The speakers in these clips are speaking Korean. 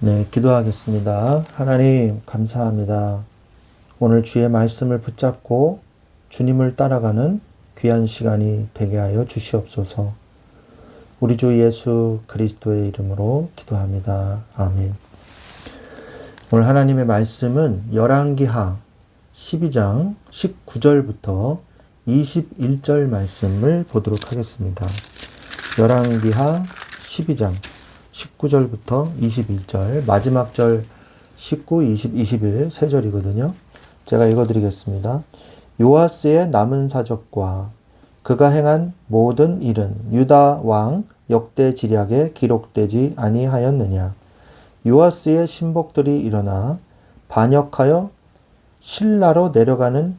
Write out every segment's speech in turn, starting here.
네, 기도하겠습니다. 하나님, 감사합니다. 오늘 주의 말씀을 붙잡고 주님을 따라가는 귀한 시간이 되게 하여 주시옵소서. 우리 주 예수 그리스도의 이름으로 기도합니다. 아멘. 오늘 하나님의 말씀은 열왕기하 12장 19절부터 21절 말씀을 보도록 하겠습니다. 열왕기하 12장 19절부터 21절, 마지막 절 19, 20, 21 세 절이거든요. 제가 읽어드리겠습니다. 요아스의 남은 사적과 그가 행한 모든 일은 유다 왕 역대 지략에 기록되지 아니하였느냐. 요아스의 신복들이 일어나 반역하여 실라로 내려가는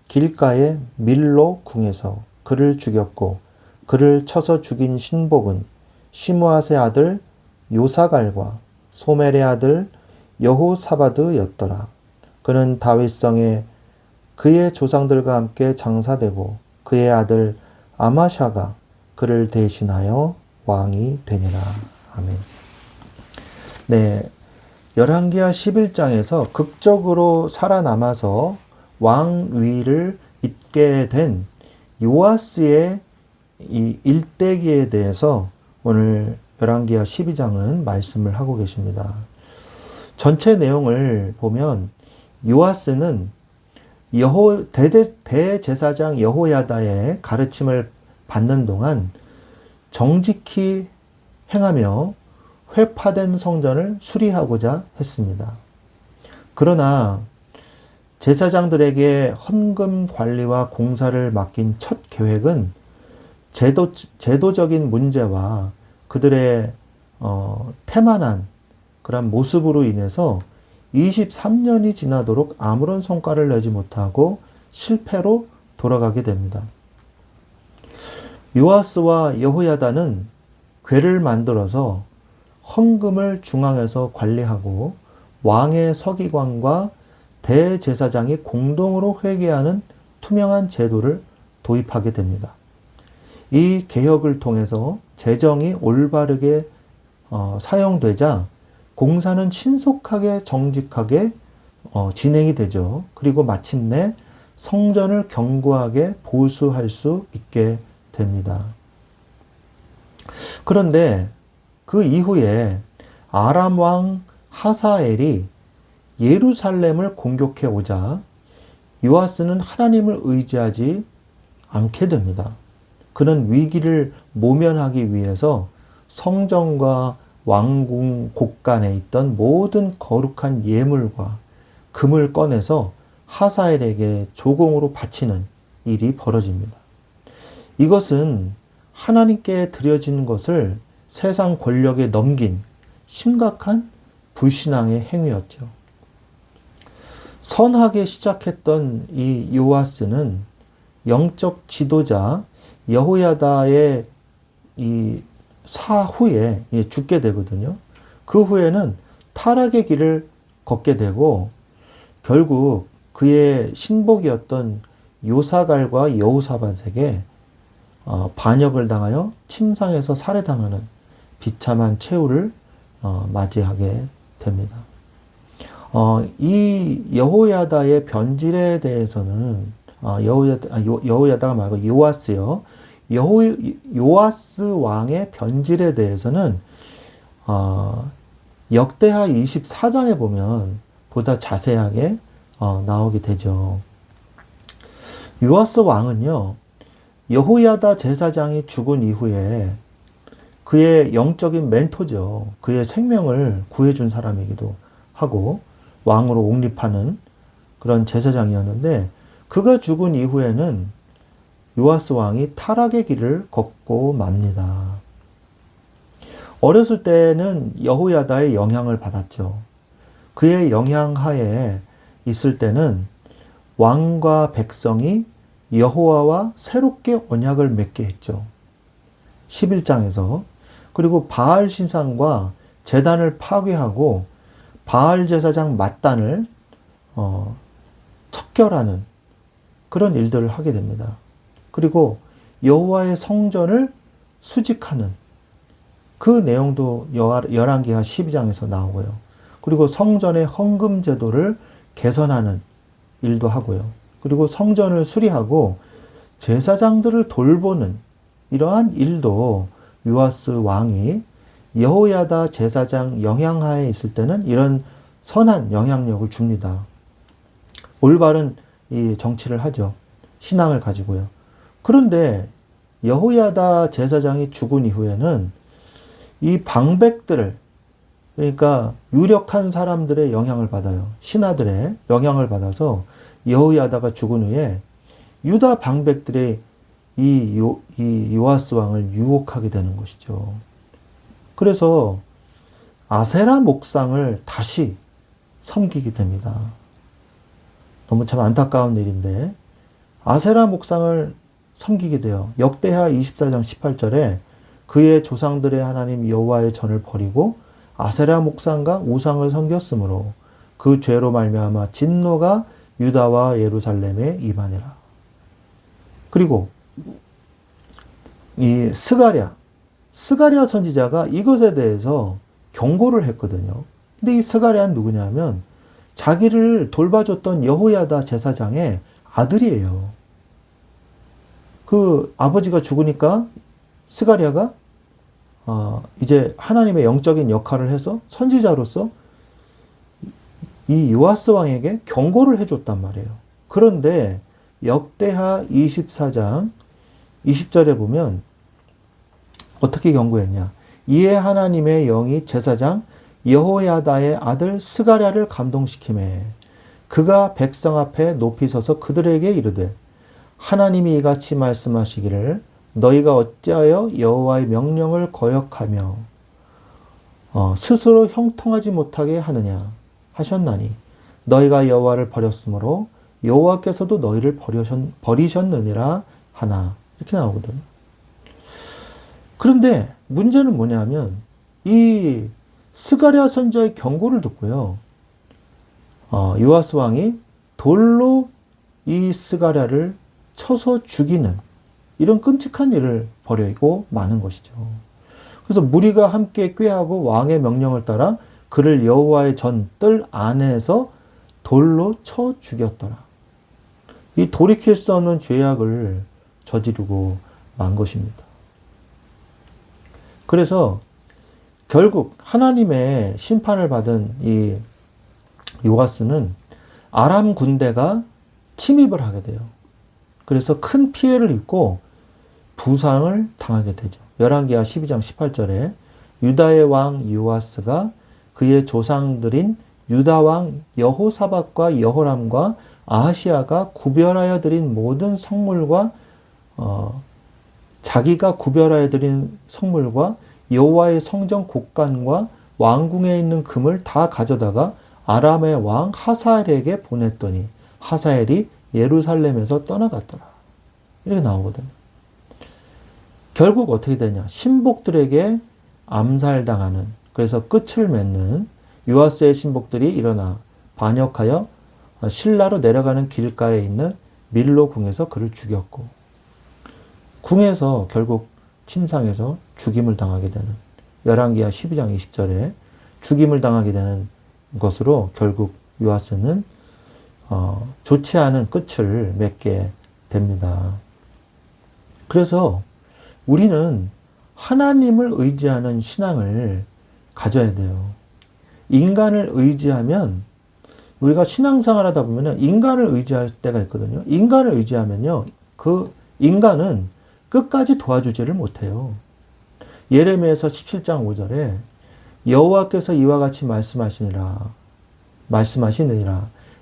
길가의 밀로 궁에서 그를 죽였고, 그를 쳐서 죽인 신복은 시므앗의 아들 요사갈과 소멜의 아들 여호사바드였더라. 그는 다윗성에 그의 조상들과 함께 장사되고 그의 아들 아마샤가 그를 대신하여 왕이 되니라. 아멘. 네, 열왕기하 11장에서 극적으로 살아남아서 왕위를 잇게 된 요아스의 이 일대기에 대해서 오늘 열왕기하 12장은 말씀을 하고 계십니다. 전체 내용을 보면 요아스는 대제사장 여호야다의 가르침을 받는 동안 정직히 행하며 회파된 성전을 수리하고자 했습니다. 그러나 제사장들에게 헌금 관리와 공사를 맡긴 첫 계획은 제도적인 문제와 그들의 태만한 그런 모습으로 인해서 23년이 지나도록 아무런 성과를 내지 못하고 실패로 돌아가게 됩니다. 요아스와 여호야다는 궤를 만들어서 헌금을 중앙에서 관리하고 왕의 서기관과 대제사장이 공동으로 회계하는 투명한 제도를 도입하게 됩니다. 이 개혁을 통해서 재정이 올바르게 사용되자 공사는 신속하게 정직하게 진행이 되죠. 그리고 마침내 성전을 견고하게 보수할 수 있게 됩니다. 그런데 그 이후에 아람 왕 하사엘이 예루살렘을 공격해 오자 요아스는 하나님을 의지하지 않게 됩니다. 그는 위기를 모면하기 위해서 성전과 왕궁 곳간에 있던 모든 거룩한 예물과 금을 꺼내서 하사엘에게 조공으로 바치는 일이 벌어집니다. 이것은 하나님께 드려진 것을 세상 권력에 넘긴 심각한 불신앙의 행위였죠. 선하게 시작했던 이 요아스는 영적 지도자 여호야다의 이 사후에 죽게 되거든요. 그 후에는 타락의 길을 걷게 되고 결국 그의 신복이었던 요사갈과 여호사밧에게 반역을 당하여 침상에서 살해당하는 비참한 최후를 맞이하게 됩니다. 이 여호야다의 변질에 대해서는 여호야다가 말고 요아스요. 요아스 왕의 변질에 대해서는 역대하 24장에 보면 보다 자세하게 나오게 되죠. 요아스 왕은요, 여호야다 제사장이 죽은 이후에 그의 영적인 멘토죠. 그의 생명을 구해준 사람이기도 하고 왕으로 옹립하는 그런 제사장이었는데, 그가 죽은 이후에는 요아스 왕이 타락의 길을 걷고 맙니다. 어렸을 때는 여호야다의 영향을 받았죠. 그의 영향 하에 있을 때는 왕과 백성이 여호와와 새롭게 언약을 맺게 했죠. 11장에서. 그리고 바알 신상과 제단을 파괴하고 바알 제사장 맏단을 척결하는 그런 일들을 하게 됩니다. 그리고 여호와의 성전을 수직하는 그 내용도 열왕기하 12장에서 나오고요. 그리고 성전의 헌금 제도를 개선하는 일도 하고요. 그리고 성전을 수리하고 제사장들을 돌보는 이러한 일도 요아스 왕이 여호야다 제사장 영향하에 있을 때는 이런 선한 영향력을 줍니다. 올바른 이 정치를 하죠. 신앙을 가지고요. 그런데 여호야다 제사장이 죽은 이후에는 이 방백들을, 그러니까 유력한 사람들의 영향을 받아요. 신하들의 영향을 받아서 여호야다가 죽은 후에 유다 방백들의 이 요아스 왕을 유혹하게 되는 것이죠. 그래서 아세라 목상을 다시 섬기게 됩니다. 너무 참 안타까운 일인데 아세라 목상을 섬기게 돼요. 역대하 24장 18절에 그의 조상들의 하나님 여호와의 전을 버리고 아세라 목상과 우상을 섬겼으므로 그 죄로 말미암아 진노가 유다와 예루살렘에 임하니라. 그리고 이 스가랴 선지자가 이것에 대해서 경고를 했거든요. 근데 이 스가랴는 누구냐면 자기를 돌봐줬던 여호야다 제사장의 아들이에요. 그 아버지가 죽으니까 스가랴가 이제 하나님의 영적인 역할을 해서 선지자로서 이 요아스 왕에게 경고를 해줬단 말이에요. 그런데 역대하 24장 20절에 보면 어떻게 경고했냐. 이에 하나님의 영이 제사장 여호야다의 아들 스가랴를 감동시키매 그가 백성 앞에 높이 서서 그들에게 이르되 하나님이 이같이 말씀하시기를 너희가 어찌하여 여호와의 명령을 거역하며 스스로 형통하지 못하게 하느냐 하셨나니 너희가 여호와를 버렸으므로 여호와께서도 너희를 버리셨느니라 하나. 이렇게 나오거든요. 그런데 문제는 뭐냐면 이 스가랴 선지자의 경고를 듣고요. 요아스 왕이 돌로 이 스가랴를 쳐서 죽이는 이런 끔찍한 일을 벌이고 마는 것이죠. 그래서 무리가 함께 꾀하고 왕의 명령을 따라 그를 여호와의 전 뜰 안에서 돌로 쳐 죽였더라. 이 돌이킬 수 없는 죄악을 저지르고 만 것입니다. 그래서 결국 하나님의 심판을 받은 이 요아스는 아람 군대가 침입을 하게 돼요. 그래서 큰 피해를 입고 부상을 당하게 되죠. 열왕기하 12장 18절에 유다의 왕 요아스가 그의 조상들인 유다 왕 여호사밧과 여호람과 아하시아가 구별하여 드린 모든 성물과 자기가 구별하여 드린 성물과 여호와의 성전 곳간과 왕궁에 있는 금을 다 가져다가 아람의 왕 하사엘에게 보냈더니 하사엘이 예루살렘에서 떠나갔더라. 이렇게 나오거든요. 결국 어떻게 되냐. 신복들에게 암살당하는, 그래서 끝을 맺는 요아스의 신복들이 일어나 반역하여 실라로 내려가는 길가에 있는 밀로 궁에서 그를 죽였고 궁에서 결국 침상에서 죽임을 당하게 되는 열왕기하 12장 20절에 죽임을 당하게 되는 것으로 결국 요아스는 좋지 않은 끝을 맺게 됩니다. 그래서 우리는 하나님을 의지하는 신앙을 가져야 돼요. 인간을 의지하면 우리가 신앙생활 하다 보면 인간을 의지할 때가 있거든요. 인간을 의지하면요. 그 인간은 끝까지 도와주지를 못해요. 예레미야서 17장 5절에 여호와께서 이와 같이 말씀하시느니라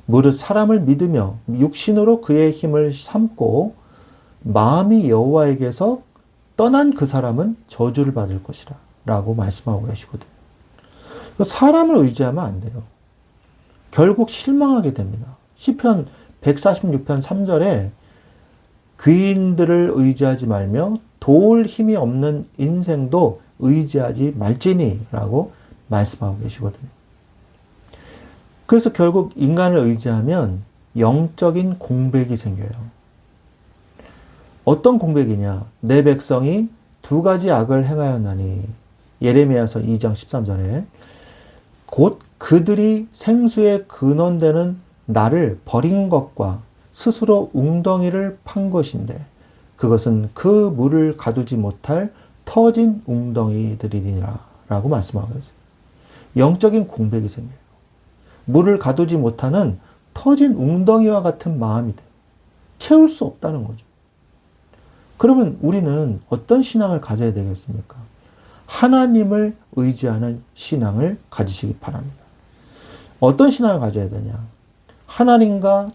무릇 사람을 믿으며 육신으로 그의 힘을 삼고 마음이 여호와에게서 떠난 그 사람은 저주를 받을 것이라 라고 말씀하고 계시거든요. 사람을 의지하면 안 돼요. 결국 실망하게 됩니다. 시편 146편 3절에 귀인들을 의지하지 말며 도울 힘이 없는 인생도 의지하지 말지니 라고 말씀하고 계시거든요. 그래서 결국 인간을 의지하면 영적인 공백이 생겨요. 어떤 공백이냐. 내 백성이 두 가지 악을 행하였나니 예레미야서 2장 13절에 곧 그들이 생수의 근원되는 나를 버린 것과 스스로 웅덩이를 판 것인데 그것은 그 물을 가두지 못할 터진 웅덩이들이니라 라고 말씀하고 있어요. 영적인 공백이 생겨요. 물을 가두지 못하는 터진 웅덩이와 같은 마음이 돼요. 채울 수 없다는 거죠. 그러면 우리는 어떤 신앙을 가져야 되겠습니까? 하나님을 의지하는 신앙을 가지시기 바랍니다. 어떤 신앙을 가져야 되냐? 하나님과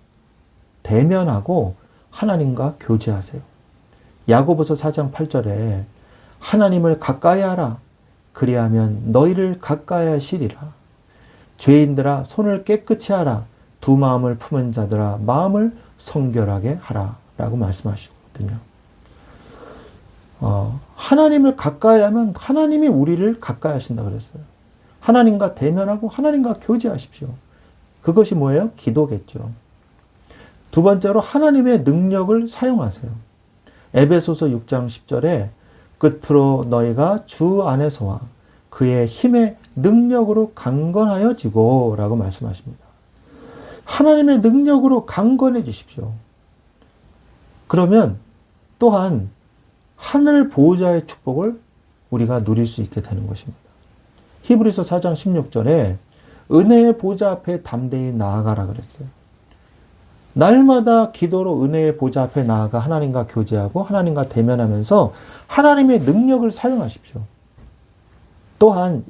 대면하고 하나님과 교제하세요. 야고보서 4장 8절에 하나님을 가까이 하라. 그리하면 너희를 가까이 하시리라. 죄인들아 손을 깨끗이 하라. 두 마음을 품은 자들아 마음을 성결하게 하라. 라고 말씀하시거든요. 하나님을 가까이 하면 하나님이 우리를 가까이 하신다 그랬어요. 하나님과 대면하고 하나님과 교제하십시오. 그것이 뭐예요? 기도겠죠. 두 번째로 하나님의 능력을 사용하세요. 에베소서 6장 10절에 끝으로 너희가 주 안에서와 그의 힘의 능력으로 강건하여지고 라고 말씀하십니다. 하나님의 능력으로 강건해지십시오. 그러면 또한 하늘 보호자의 축복을 우리가 누릴 수 있게 되는 것입니다. 히브리서 4장 16절에 은혜의 보좌 앞에 담대히 나아가라 그랬어요. 날마다 기도로 은혜의 보좌 앞에 나아가 하나님과 교제하고 하나님과 대면하면서 하나님의 능력을 사용하십시오. 또한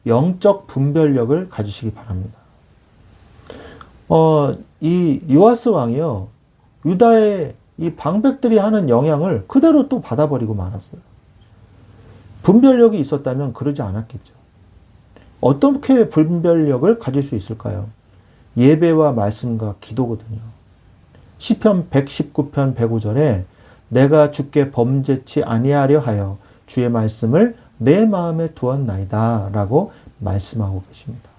영적 분별력을 가지시기 바랍니다. 이 요아스 왕이요, 유다의 이 방백들이 하는 영향을 그대로 또 받아버리고 말았어요. 분별력이 있었다면 그러지 않았겠죠. 어떻게 분별력을 가질 수 있을까요? 예배와 말씀과 기도거든요. 시편 119편 105절에 내가 주께 범죄치 아니하려 하여 주의 말씀을 내 마음에 두었나이다 라고 말씀하고 계십니다.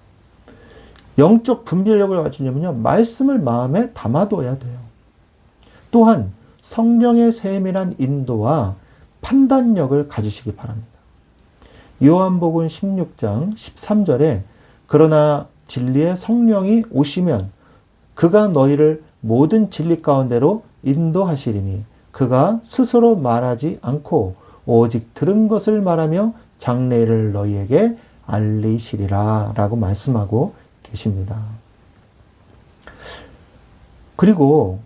영적 분별력을 가지려면요, 말씀을 마음에 담아둬야 돼요. 또한 성령의 세밀한 인도와 판단력을 가지시기 바랍니다. 요한복음 16장 13절에 그러나 진리의 성령이 오시면 그가 너희를 모든 진리 가운데로 인도하시리니 그가 스스로 말하지 않고 오직 들은 것을 말하며 장래를 너희에게 알리시리라 라고 말씀하고 계십니다. 그리고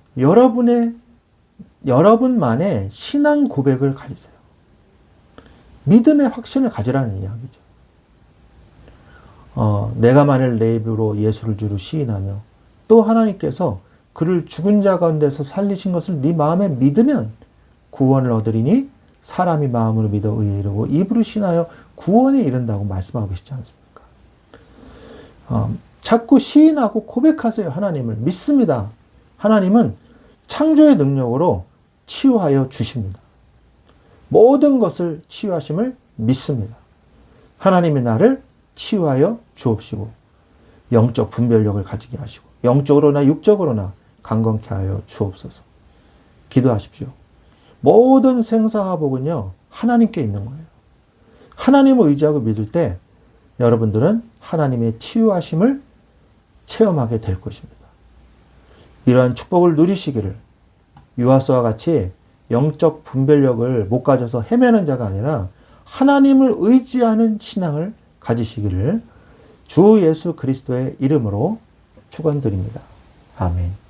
여러분만의 신앙 고백을 가지세요. 믿음의 확신을 가지라는 이야기죠. 내가 만일 내 입으로 예수를 주로 시인하며 또 하나님께서 그를 죽은 자 가운데서 살리신 것을 네 마음에 믿으면 구원을 얻으리니 사람이 마음으로 믿어 의에 이르고 입으로 신하여 구원에 이른다고 말씀하고 계시지 않습니까? 자꾸 시인하고 고백하세요. 하나님을 믿습니다. 하나님은 창조의 능력으로 치유하여 주십니다. 모든 것을 치유하심을 믿습니다. 하나님이 나를 치유하여 주옵시고 영적 분별력을 가지게 하시고 영적으로나 육적으로나 강건케 하여 주옵소서. 기도하십시오. 모든 생사화복은요, 하나님께 있는 거예요. 하나님을 의지하고 믿을 때 여러분들은 하나님의 치유하심을 체험하게 될 것입니다. 이러한 축복을 누리시기를, 요아스와 같이 영적 분별력을 못 가져서 헤매는 자가 아니라 하나님을 의지하는 신앙을 가지시기를 주 예수 그리스도의 이름으로 축원드립니다. 아멘.